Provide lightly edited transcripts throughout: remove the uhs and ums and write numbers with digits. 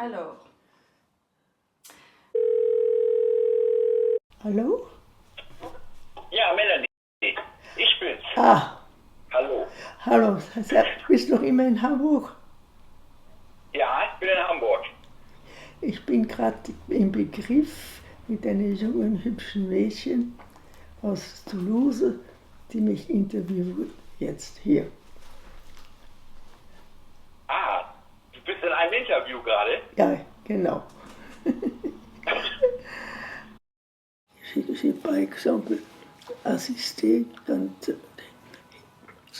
Alors. Hallo? Ja, Melanie, ich bin's. Ah, Hallo. hallo, bist noch immer in Hamburg? Ja, ich bin in Hamburg. Ich bin gerade im Begriff mit einem jungen, hübschen Mädchen aus Toulouse, die mich interviewt jetzt hier. Ah, du bist in einem Interview gerade? Ja, genau. J'ai par exemple assisté quand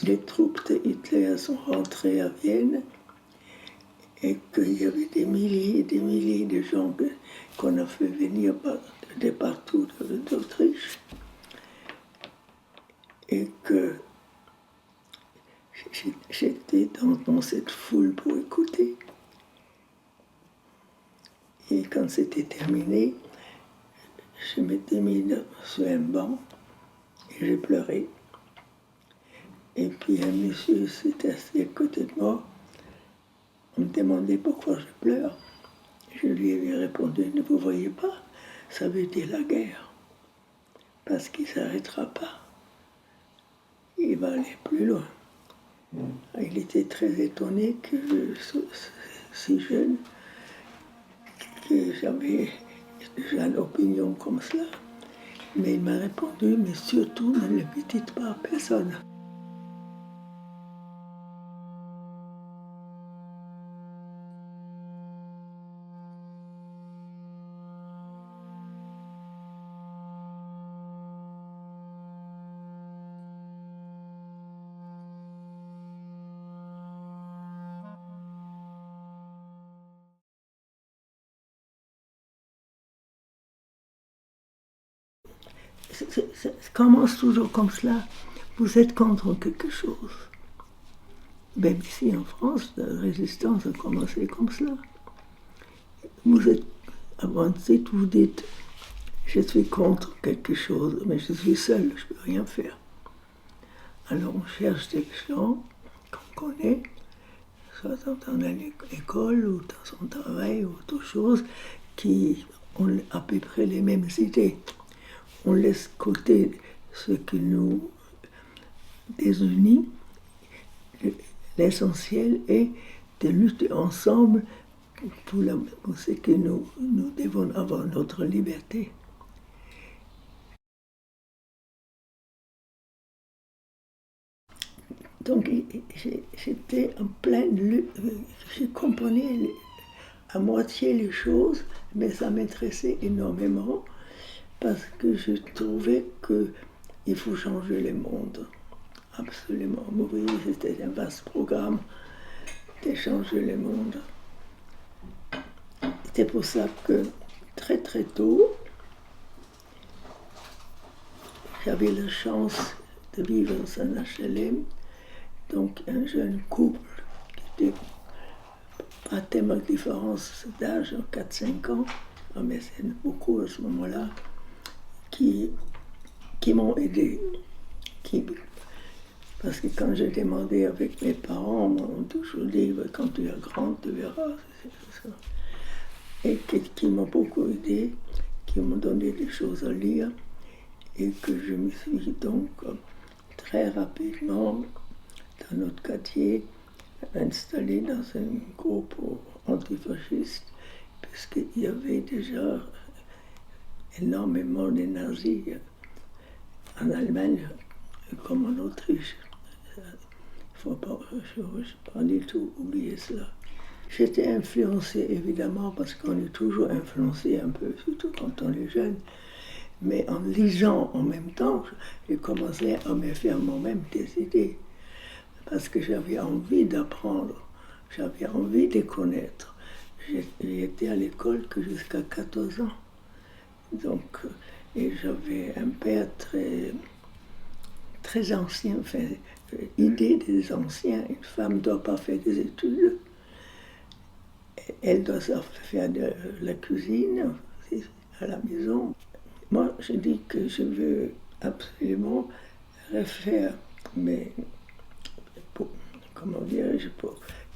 les troupes de Hitler sont rentrées à Vienne et qu'il y avait des milliers et des milliers de gens qu'on a fait venir de partout d'Autriche. Et que j'étais dans cette foule pour écouter. Et quand c'était terminé, je m'étais mis sur un banc et j'ai pleuré. Et puis un monsieur s'est assis à côté de moi. On me demandait pourquoi je pleure. Je lui avais répondu, ne vous voyez pas, ça veut dire la guerre. Parce qu'il ne s'arrêtera pas. Il va aller plus loin. Il était très étonné que si jeune, que j'avais déjà une opinion comme cela. Mais il m'a répondu, mais surtout ne le dites pas à personne. Ça commence toujours comme cela. Vous êtes contre quelque chose. Même ici en France, la résistance a commencé comme cela. Vous êtes avancé, vous dites, je suis contre quelque chose, mais je suis seul, je ne peux rien faire. Alors on cherche des gens qu'on connaît, soit dans l'école ou dans son travail ou autre chose, qui ont à peu près les mêmes idées. On laisse côté ce qui nous désunit. L'essentiel est de lutter ensemble pour ce que nous devons avoir notre liberté. Donc j'étais en pleine lutte, je comprenais à moitié les choses, mais ça m'intéressait énormément parce que je trouvais qu'il faut changer le monde. Absolument. Oui, c'était un vaste programme de changer le monde. C'est pour ça que très très tôt, j'avais la chance de vivre dans un HLM, donc un jeune couple qui était pas tellement de différence d'âge, 4-5 ans, mais c'est beaucoup à ce moment-là, qui m'ont aidé. Parce que quand j'ai demandé avec mes parents, m'ont toujours dit, quand tu es grand, tu verras. Et qui m'ont beaucoup aidé, qui m'ont donné des choses à lire, et que je me suis donc très rapidement, dans notre quartier, installé dans un groupe antifasciste, puisqu'il y avait déjà énormément de nazis en Allemagne comme en Autriche. Il ne faut pas du tout oublier cela. J'étais influencée évidemment parce qu'on est toujours influencé un peu, surtout quand on est jeune. Mais en lisant en même temps, j'ai commencé à me faire moi-même des idées. Parce que j'avais envie d'apprendre, j'avais envie de connaître. J'ai été à l'école que jusqu'à 14 ans. Donc, et j'avais un père très ancien, enfin, idée des anciens. Une femme ne doit pas faire des études. Elle doit faire de la cuisine à la maison. Moi, je dis que je veux absolument refaire comment dirais-je,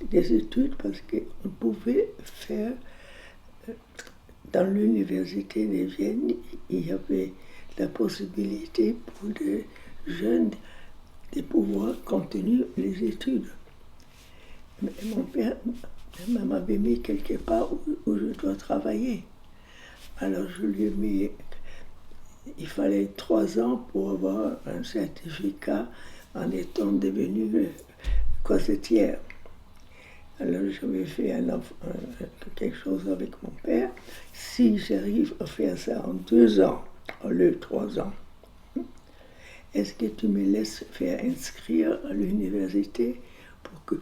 des études parce qu'on pouvait faire dans l'université de Vienne, il y avait la possibilité pour des jeunes de pouvoir continuer les études. Mais mon père m'avait mis quelque part où je dois travailler. Alors je lui ai mis, il fallait 3 ans pour avoir un certificat en étant devenue corsetière. Alors j'avais fait quelque chose avec mon père. Si j'arrive à faire ça en 2 ans, au lieu de 3 ans, est-ce que tu me laisses faire inscrire à l'université pour que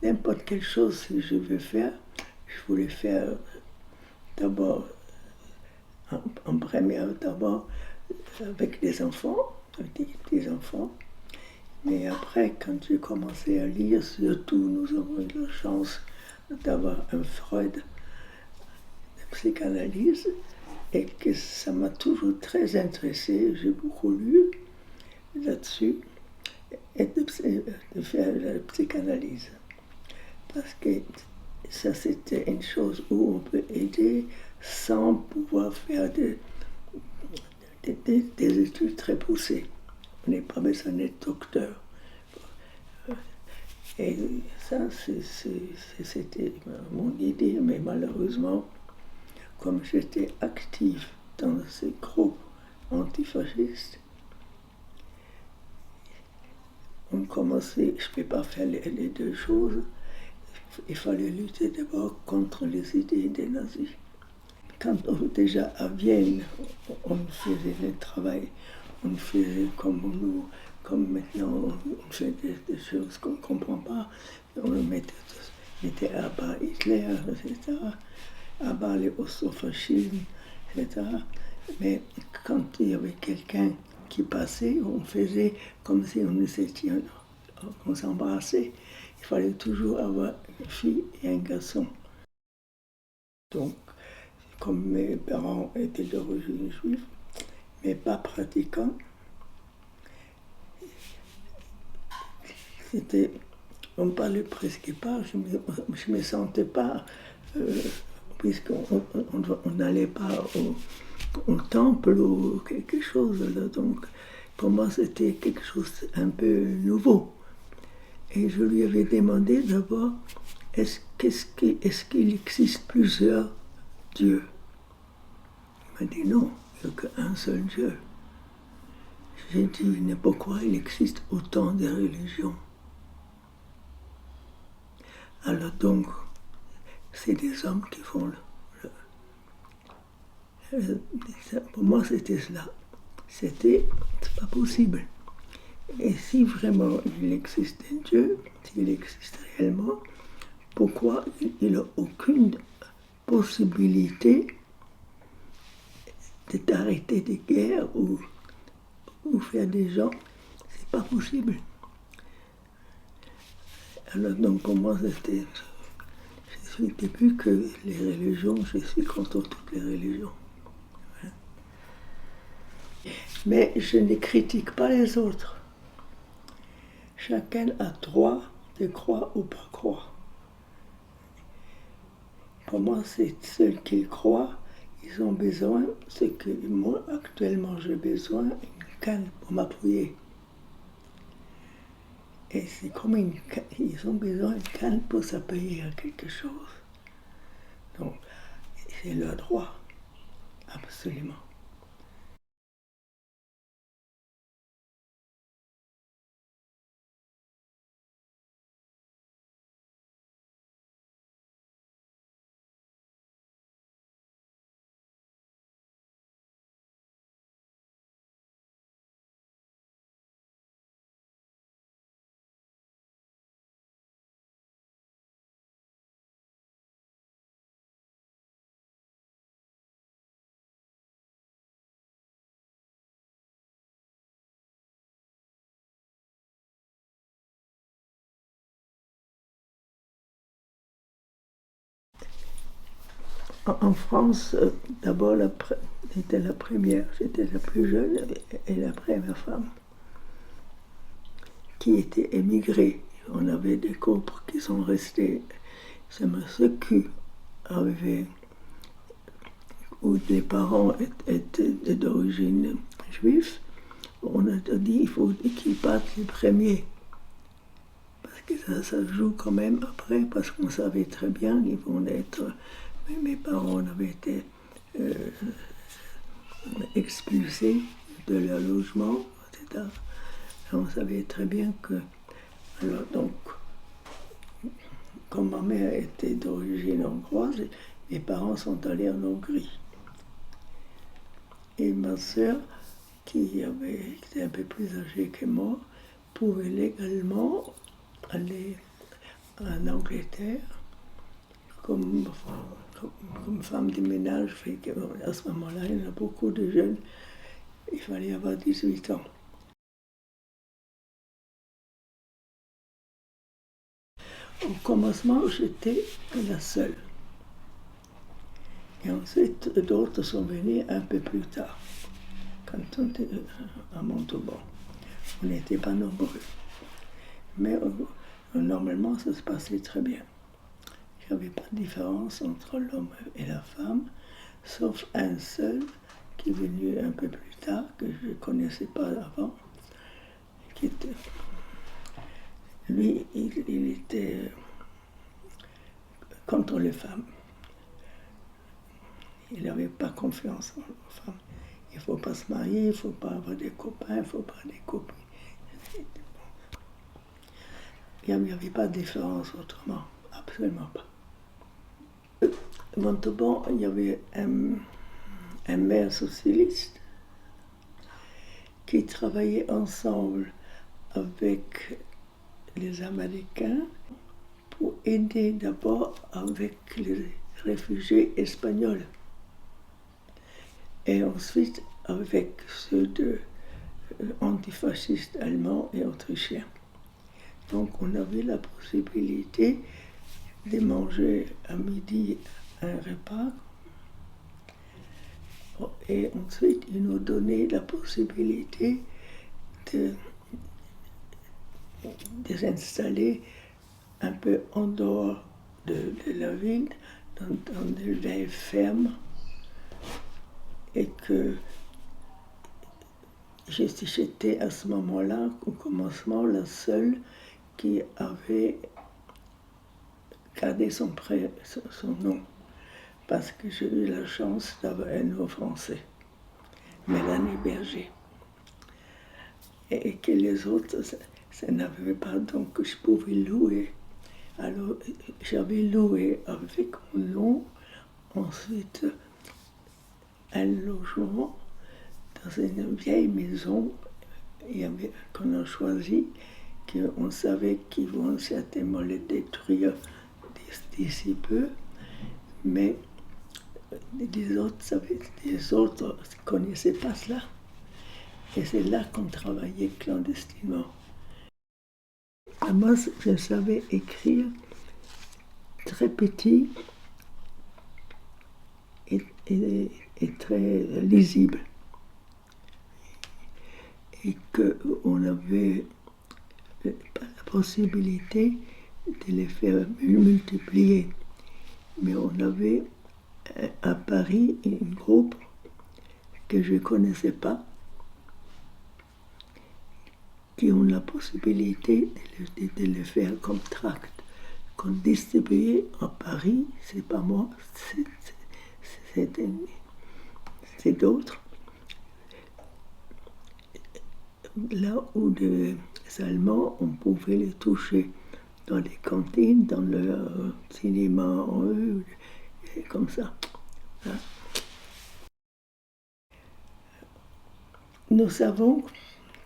n'importe quelle chose que je veux faire, je voulais faire d'abord, en première, d'abord avec des enfants, avec des petits enfants. Mais après, quand j'ai commencé à lire, surtout, nous avons eu la chance d'avoir un Freud de psychanalyse et que ça m'a toujours très intéressé. J'ai beaucoup lu là-dessus et de faire la psychanalyse. Parce que ça, c'était une chose où on peut aider sans pouvoir faire des études très poussées. On n'est pas besoin d'être docteur. Et ça, c'était mon idée, mais malheureusement, comme j'étais active dans ces groupes antifascistes, on commençait, je ne peux pas faire les deux choses. Il fallait lutter d'abord contre les idées des nazis. Quand déjà à Vienne, on faisait le travail, on faisait comme maintenant, on fait des choses qu'on ne comprend pas. On mettait à bas Hitler, etc., à bas les ossofascismes, etc. Mais quand il y avait quelqu'un qui passait, on faisait comme si on s'embrassait. Il fallait toujours avoir une fille et un garçon. Donc, comme mes parents étaient d'origine juive, mais pas pratiquants, on ne parlait presque pas, je ne me sentais pas, puisqu'on n'allait pas au temple ou quelque chose. Là, donc, pour moi, c'était quelque chose un peu nouveau. Et je lui avais demandé d'abord, est-ce qu'il existe plusieurs dieux? Il m'a dit non, il n'y a qu'un seul Dieu. J'ai dit, mais pourquoi il existe autant de religions? Alors donc, c'est des hommes qui font pour moi, c'était cela. C'est pas possible. Et si vraiment il existe un Dieu, s'il existe réellement, pourquoi il n'a aucune possibilité d'arrêter des guerres ou faire des gens? C'est pas possible. Alors donc pour moi, c'était... Je suis depuis que les religions, je suis contre toutes les religions. Mais je ne critique pas les autres. Chacun a droit de croire ou pas croire. Pour moi, c'est ceux qui croient, ils ont besoin, ce que moi, actuellement, j'ai besoin, une canne pour m'appuyer. Et c'est comme ils ont besoin d'une canne pour s'appuyer à quelque chose. Donc, c'est leur droit, absolument. En France, d'abord, j'étais la première, j'étais la plus jeune et la première femme qui était émigrée. On avait des couples qui sont restés. C'est ce qui avait où les parents étaient d'origine juive, on a dit qu'il faut qu'ils partent les premiers. Parce que ça joue quand même après, parce qu'on savait très bien qu'ils vont être. Mes parents avaient été expulsés de leur logement, etc. Et on savait très bien que. Alors donc, comme ma mère était d'origine hongroise, mes parents sont allés en Hongrie. Et ma sœur, qui était un peu plus âgée que moi, pouvait légalement aller en Angleterre comme femme de ménage. À ce moment-là, il y en a beaucoup de jeunes, il fallait avoir 18 ans. Au commencement, j'étais la seule. Et ensuite, d'autres sont venus un peu plus tard, quand on était à Montauban. On n'était pas nombreux. Mais normalement, ça se passait très bien. Il n'y avait pas de différence entre l'homme et la femme, sauf un seul qui est venu un peu plus tard, que je ne connaissais pas avant, qui était... Lui, il était contre les femmes. Il n'avait pas confiance en les femmes. Il ne faut pas se marier, il ne faut pas avoir des copains, il ne faut pas avoir des copines. Il n'y avait pas de différence autrement, absolument pas. À Montauban, il y avait un maire socialiste qui travaillait ensemble avec les Américains pour aider d'abord avec les réfugiés espagnols et ensuite avec ceux antifascistes allemands et autrichiens. Donc on avait la possibilité de manger à midi un repas et ensuite ils nous donnaient la possibilité de s'installer un peu en dehors de la ville, dans des vieilles fermes, et que j'étais à ce moment-là, au commencement, la seule qui avait gardé son nom, parce que j'ai eu la chance d'avoir un nom français, Mélanie Berger, et que les autres, ça n'avait pas, donc je pouvais louer. Alors j'avais loué avec mon nom, ensuite un logement dans une vieille maison qu'on a choisi, qu'on savait qu'ils vont certainement le détruire d'ici peu, mais les autres ne connaissaient pas cela. Et c'est là qu'on travaillait clandestinement. Moi, je savais écrire très petit et très lisible. Et qu'on n'avait pas la possibilité de les faire multiplier. Mais on avait à Paris un groupe que je ne connaissais pas, qui ont la possibilité de le faire comme tract, qu'on distribuait à Paris, c'est pas moi, c'est d'autres. Là où les Allemands, on pouvait les toucher dans les cantines, dans le cinéma en eux, comme ça. Hein. Nous savons,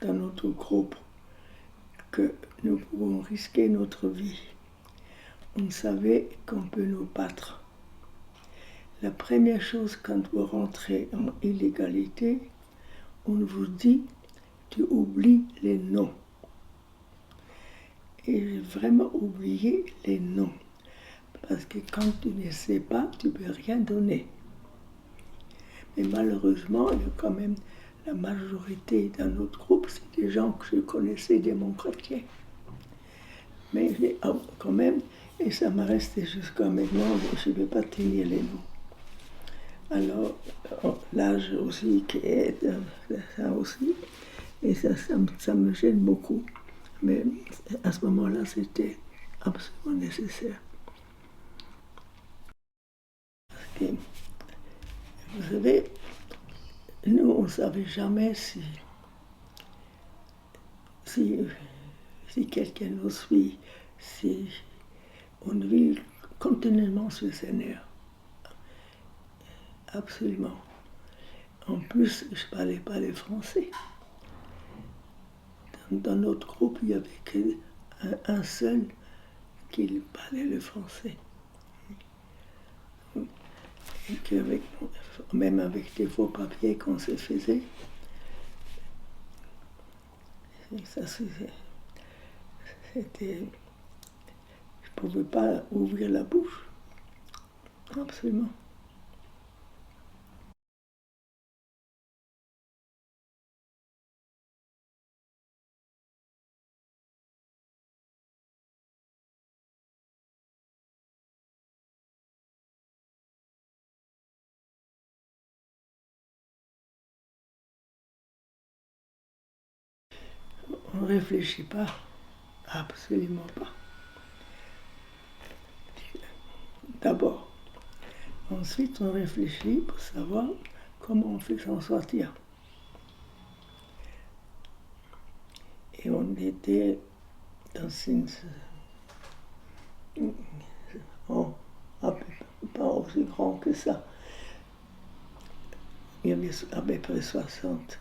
dans notre groupe, que nous pouvons risquer notre vie. On savait qu'on peut nous battre. La première chose quand vous rentrez en illégalité, on vous dit, tu oublies les noms. Et j'ai vraiment oublié les noms. Parce que quand tu ne sais pas, tu ne peux rien donner. Mais malheureusement, il y a quand même la majorité dans notre groupe, c'est des gens que je connaissais de mon quartier. Mais quand même, et ça m'a resté jusqu'à maintenant, je ne vais pas tenir les noms. Alors, l'âge aussi qui est ça aussi, et ça me gêne beaucoup. Mais à ce moment-là, c'était absolument nécessaire. Parce que, vous savez, nous, on ne savait jamais si quelqu'un nous suit, si on vit continuellement sur ses nerfs. Absolument. En plus, je ne parlais pas le français. Dans notre groupe, il n'y avait qu'un seul qui parlait le français. Et qu'avec, même avec des faux papiers qu'on se faisait, ça c'était. Je ne pouvais pas ouvrir la bouche. Absolument. On ne réfléchit pas. Absolument pas. D'abord. Ensuite, on réfléchit pour savoir comment on fait s'en sortir. Et on était dans une... pas aussi grand que ça. Il y avait à peu près 60.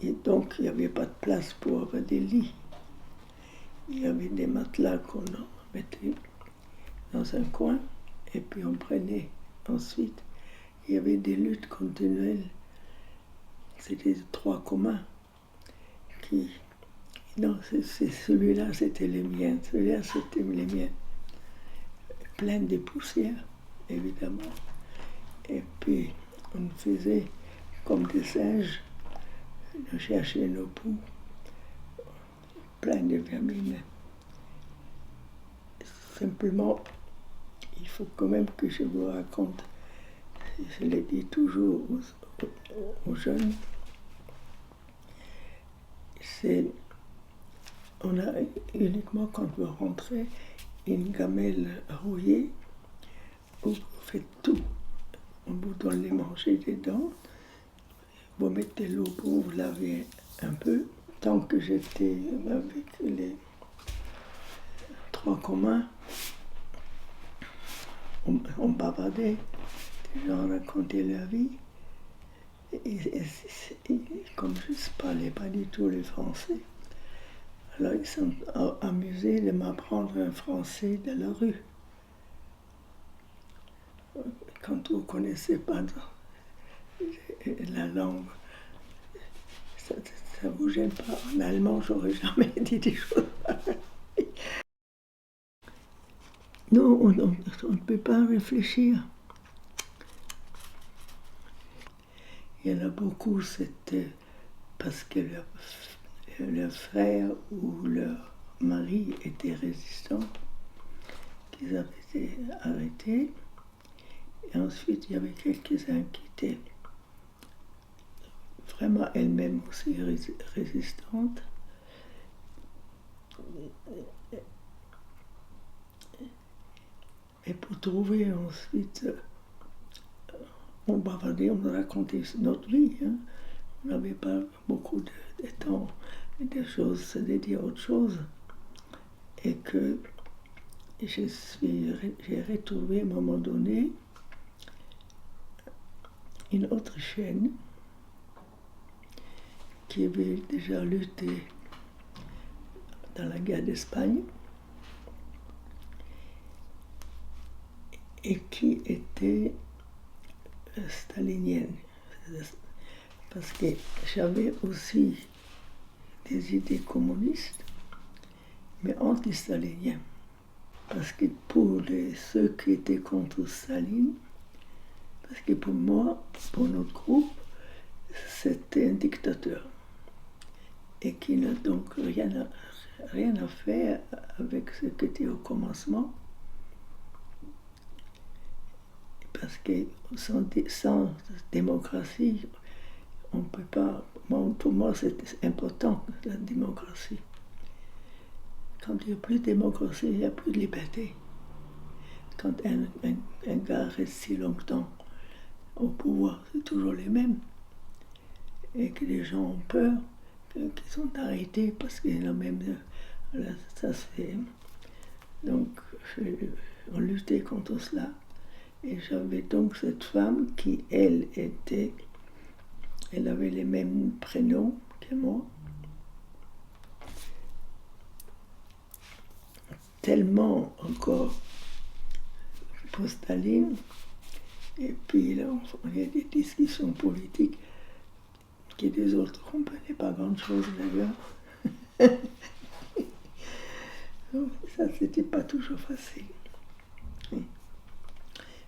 Et donc, il n'y avait pas de place pour avoir des lits. Il y avait des matelas qu'on mettait dans un coin, et puis on prenait ensuite. Il y avait des luttes continuelles. C'était 3 communs. Non, celui-là, c'était les miens. Celui-là, c'était les miens. Plein de poussière, évidemment. Et puis, on faisait comme des singes, on cherchait nos poux, plein de vermines. Simplement, il faut quand même que je vous raconte, je l'ai dit toujours aux jeunes, c'est, on a uniquement quand vous rentrez une gamelle rouillée, où vous faites tout. On vous donne les manger dedans, vous mettez l'eau pour vous laver un peu. Tant que j'étais avec les 3 communs, on bavardait, les gens racontaient leur vie. Et comme je ne parlais pas du tout le français, alors ils sont amusés de m'apprendre un français de la rue. Quand vous ne connaissez pas la langue, ça ne vous gêne pas. En allemand, j'aurais jamais dit des choses pareilles. Non, on ne peut pas réfléchir. Il y en a beaucoup, c'était parce que leur frère ou leur mari était résistant, qu'ils avaient été arrêtés. Et ensuite, il y avait quelques-uns qui étaient vraiment elles-mêmes aussi résistantes. Et pour trouver ensuite, on bavardait, on racontait notre vie. Hein. On n'avait pas beaucoup de temps, des choses dédiées à autre chose. Et que j'ai retrouvé à un moment donné une autre chaîne qui avait déjà lutté dans la guerre d'Espagne et qui était stalinienne. Parce que j'avais aussi des idées communistes, mais anti-staliniennes. Parce que pour ceux qui étaient contre Staline, parce que pour moi, pour notre groupe, c'était un dictateur. Et qui n'a donc rien à faire avec ce qui était au commencement. parce que sans démocratie, on ne peut pas. Pour moi, c'est important, la démocratie. Quand il n'y a plus de démocratie, il n'y a plus de liberté. Quand un gars reste si longtemps au pouvoir, c'est toujours les mêmes. Et que les gens ont peur, qu'ils sont arrêtés parce qu'il y en a même. Ça se fait. Donc, on luttait contre cela. Et j'avais donc cette femme qui, elle avait les mêmes prénoms que moi. Tellement encore pour Staline. Et puis là, il y a des discussions politiques qui des autres ne comprenaient pas grand-chose d'ailleurs. Ça, c'était pas toujours facile.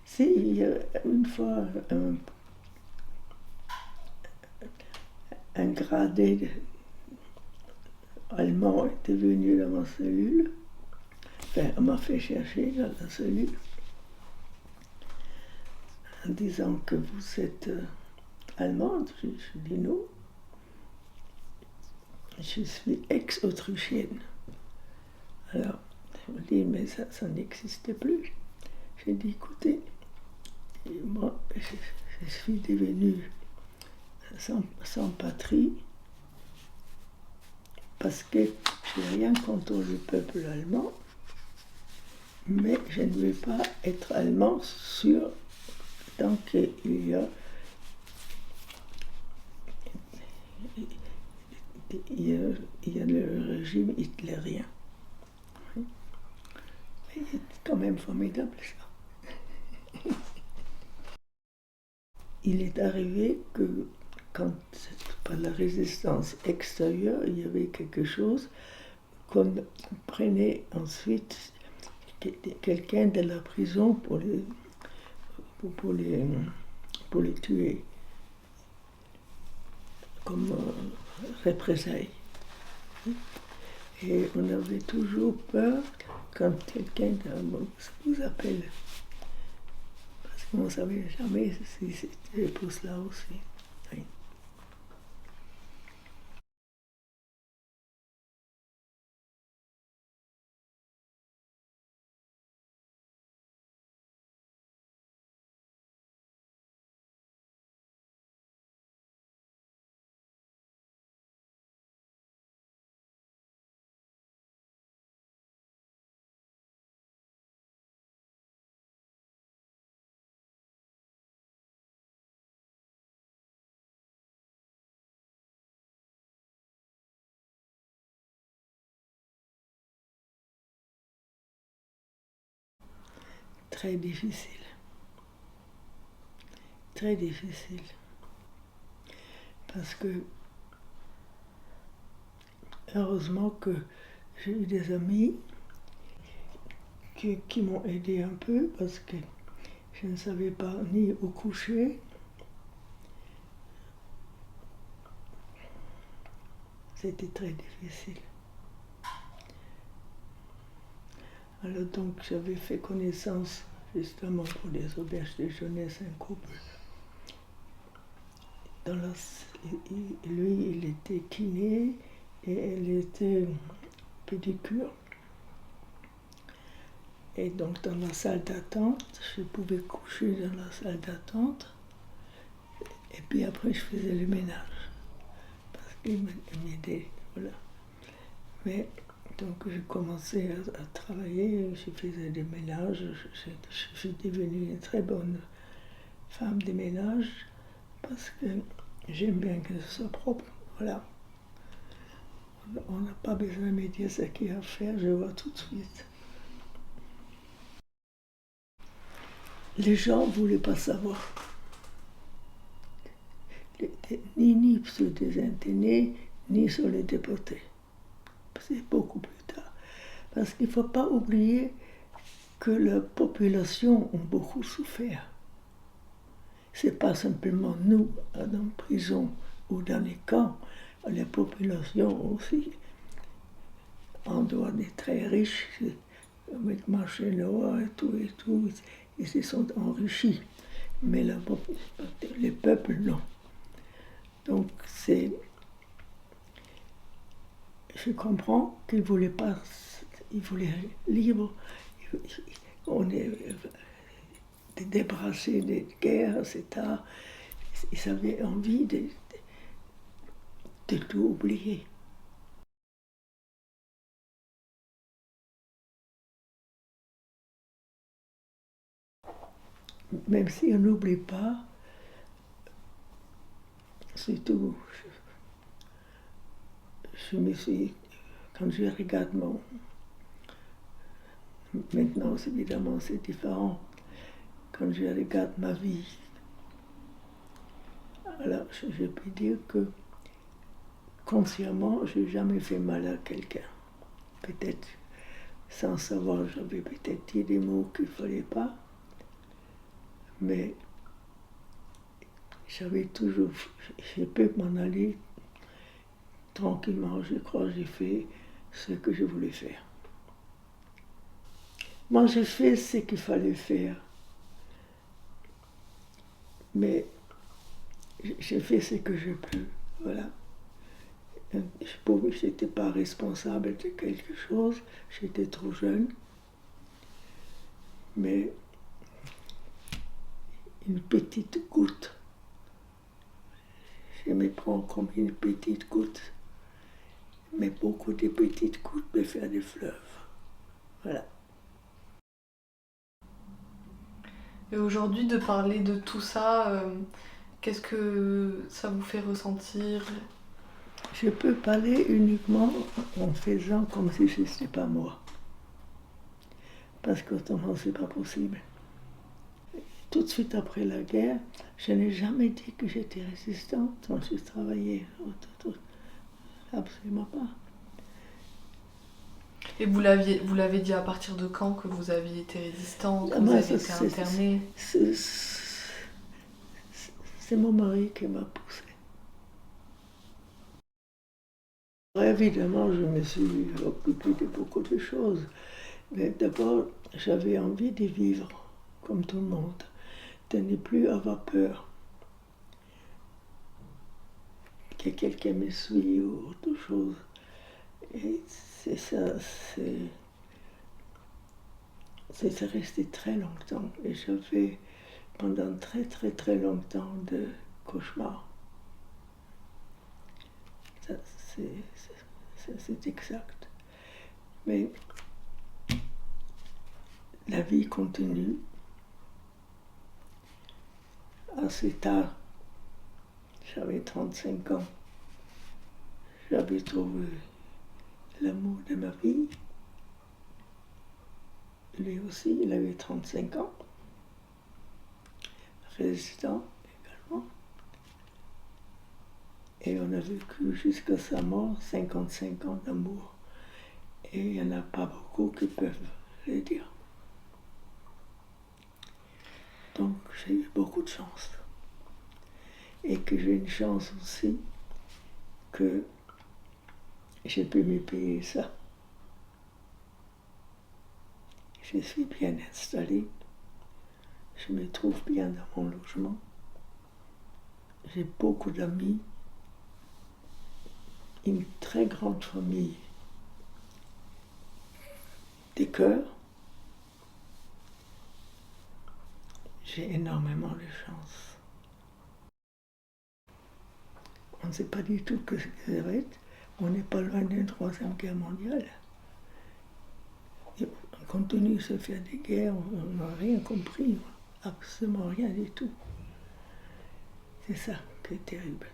Si, il y a une fois un gradé allemand était venu dans ma cellule. Enfin, on m'a fait chercher dans la cellule en disant que vous êtes allemande. Je dis non. Je suis ex-autrichienne. Alors, on me dit, mais ça n'existait plus. J'ai dit, écoutez, moi, je suis devenue sans patrie parce que je n'ai rien contre le peuple allemand, mais je ne veux pas être allemand tant qu'il y a le régime hitlérien. C'est quand même formidable ça. Il est arrivé que quand, par la résistance extérieure, il y avait quelque chose qu'on prenait ensuite quelqu'un de la prison pour les tuer, comme représailles. Et on avait toujours peur quand quelqu'un vous appelle. Parce qu'on ne savait jamais si c'était pour cela aussi. Oui. Très difficile. Très difficile. Parce que, heureusement que j'ai eu des amis qui m'ont aidé un peu, parce que je ne savais pas ni où coucher. C'était très difficile. Alors donc j'avais fait connaissance justement pour les auberges de jeunesse un couple. Lui, il était kiné et elle était pédicure. Et donc dans la salle d'attente, je pouvais coucher dans la salle d'attente. Et puis après, je faisais le ménage. Parce qu'il m'aidait, voilà. Mais donc j'ai commencé à travailler, je faisais des ménages. Je suis devenue une très bonne femme de ménage parce que j'aime bien que ce soit propre. Voilà. On n'a pas besoin de me dire ce qu'il y a à faire, je vois tout de suite. Les gens ne voulaient pas savoir. Ni sur les internés, ni sur les déportés. C'est beaucoup plus tard. Parce qu'il ne faut pas oublier que la population a beaucoup souffert. Ce n'est pas simplement nous, dans la prison ou dans les camps, les populations aussi, en dehors des très riches, avec marché noir et tout, ils se sont enrichis. mais les peuples, non. Donc, je comprends qu'ils ne voulaient pas, ils voulaient libre. On est débarrassé des guerres, etc. Ils avaient envie de tout oublier. Même si on n'oublie pas, c'est tout. Je me suis, quand je regarde maintenant évidemment c'est différent, quand je regarde ma vie, alors je peux dire que consciemment, je n'ai jamais fait mal à quelqu'un. Peut-être, sans savoir, j'avais peut-être dit des mots qu'il ne fallait pas, mais j'avais toujours, je peux m'en aller tranquillement. Je crois que j'ai fait ce que je voulais faire. Moi, j'ai fait ce qu'il fallait faire, mais j'ai fait ce que je peux, voilà. Je n'étais pas responsable de quelque chose, j'étais trop jeune, mais une petite goutte, je me prends comme une petite goutte, mais beaucoup de petites gouttes peuvent faire des fleuves, voilà. Et aujourd'hui, de parler de tout ça, qu'est-ce que ça vous fait ressentir? Je peux parler uniquement en faisant comme si ce n'était pas moi. Parce qu'autrement, ce n'est pas possible. Tout de suite après la guerre, je n'ai jamais dit que j'étais résistante quand je travaillais. Absolument pas. Et vous l'avez dit à partir de quand que vous aviez été résistante, que vous avez été internée? C'est mon mari qui m'a poussée. Évidemment, je me suis occupée de beaucoup de choses. Mais d'abord, j'avais envie de vivre comme tout le monde, de ne plus avoir peur que quelqu'un me suive ou autre chose. Et c'est ça, c'est resté très longtemps. Et j'avais pendant très très très longtemps de cauchemars. Ça, c'est exact. Mais la vie continue. Assez tard, j'avais 35 ans. J'avais trouvé l'amour de ma vie. Lui aussi, il avait 35 ans. Résistant également. Et on a vécu jusqu'à sa mort 55 ans d'amour. Et il n'y en a pas beaucoup qui peuvent le dire. Donc j'ai eu beaucoup de chance. Et que j'ai une chance aussi que j'ai pu me payer ça. Je suis bien installée. Je me trouve bien dans mon logement. J'ai beaucoup d'amis. Une très grande famille de cœur. J'ai énormément de chance. On ne sait pas du tout que ça va être. On n'est pas loin d'une troisième guerre mondiale. Et on continue de se faire des guerres, on n'a rien compris, absolument rien du tout. C'est ça qui est terrible.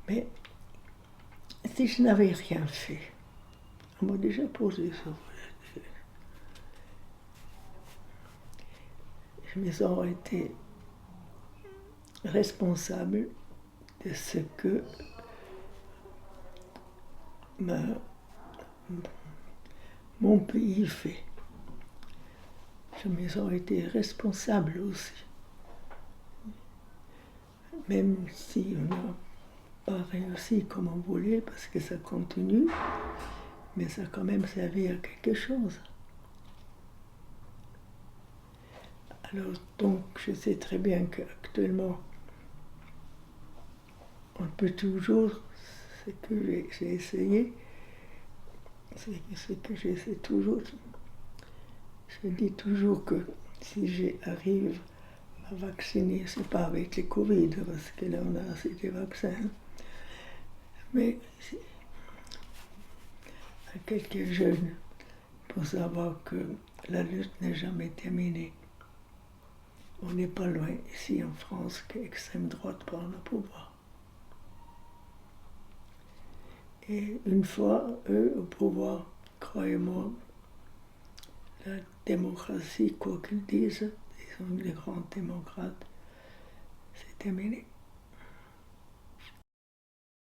Mais si je n'avais rien fait, on m'a déjà posé ça. Je me sens été responsable de ce que mon pays fait. Je me sens été responsable aussi. Même si on n'a pas réussi comme on voulait, parce que ça continue, mais ça a quand même servi à quelque chose. Alors, donc, je sais très bien qu'actuellement, on peut toujours, ce que j'ai essayé, c'est ce que j'essaie toujours. Je dis toujours que si j'arrive à vacciner, c'est pas avec les Covid, parce que là on a assez de vaccins, mais à quelques jeunes, pour savoir que la lutte n'est jamais terminée. On n'est pas loin ici en France que l'extrême droite prend le pouvoir. Et une fois, eux, au pouvoir, croyez-moi, la démocratie, quoi qu'ils disent, ils sont les grands démocrates, c'est terminé.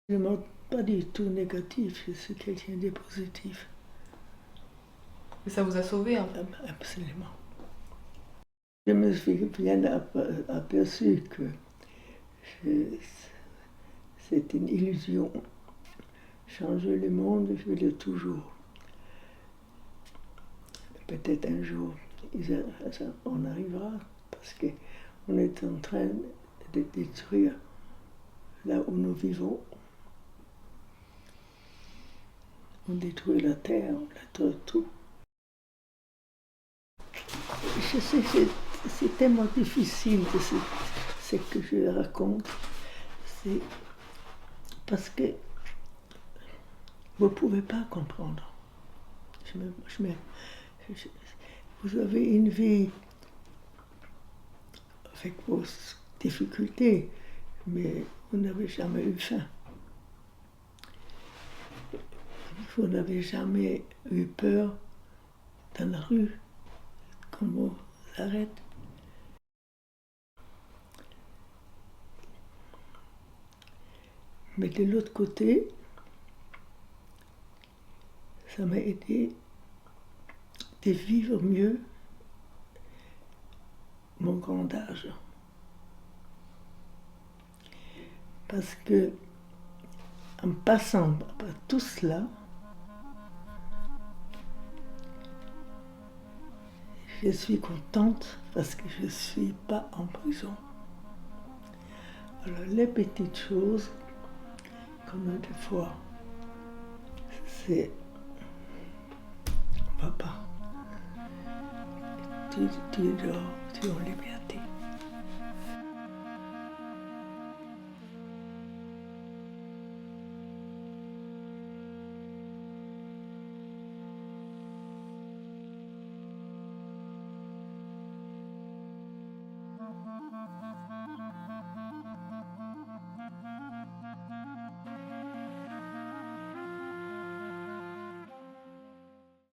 Je ne suis pas du tout négatif, je suis quelqu'un de positif. Et ça vous a sauvé un peu. Absolument. Je me suis bien aperçu que c'est une illusion. Changer le monde, je l'ai toujours. Peut-être un jour, on arrivera, parce qu'on est en train de détruire là où nous vivons. On détruit la terre, on détruit tout. Je sais que c'est tellement difficile de ce que je raconte. C'est parce que vous ne pouvez pas comprendre. Vous avez une vie avec vos difficultés, mais vous n'avez jamais eu faim. Vous n'avez jamais eu peur dans la rue, quand on vous arrête. Mais de l'autre côté, ça m'a aidé de vivre mieux mon grand âge. Parce que en passant par tout cela, je suis contente parce que je ne suis pas en prison. Alors les petites choses, comme des fois, c'est papa, tu dors, tu es en liberté.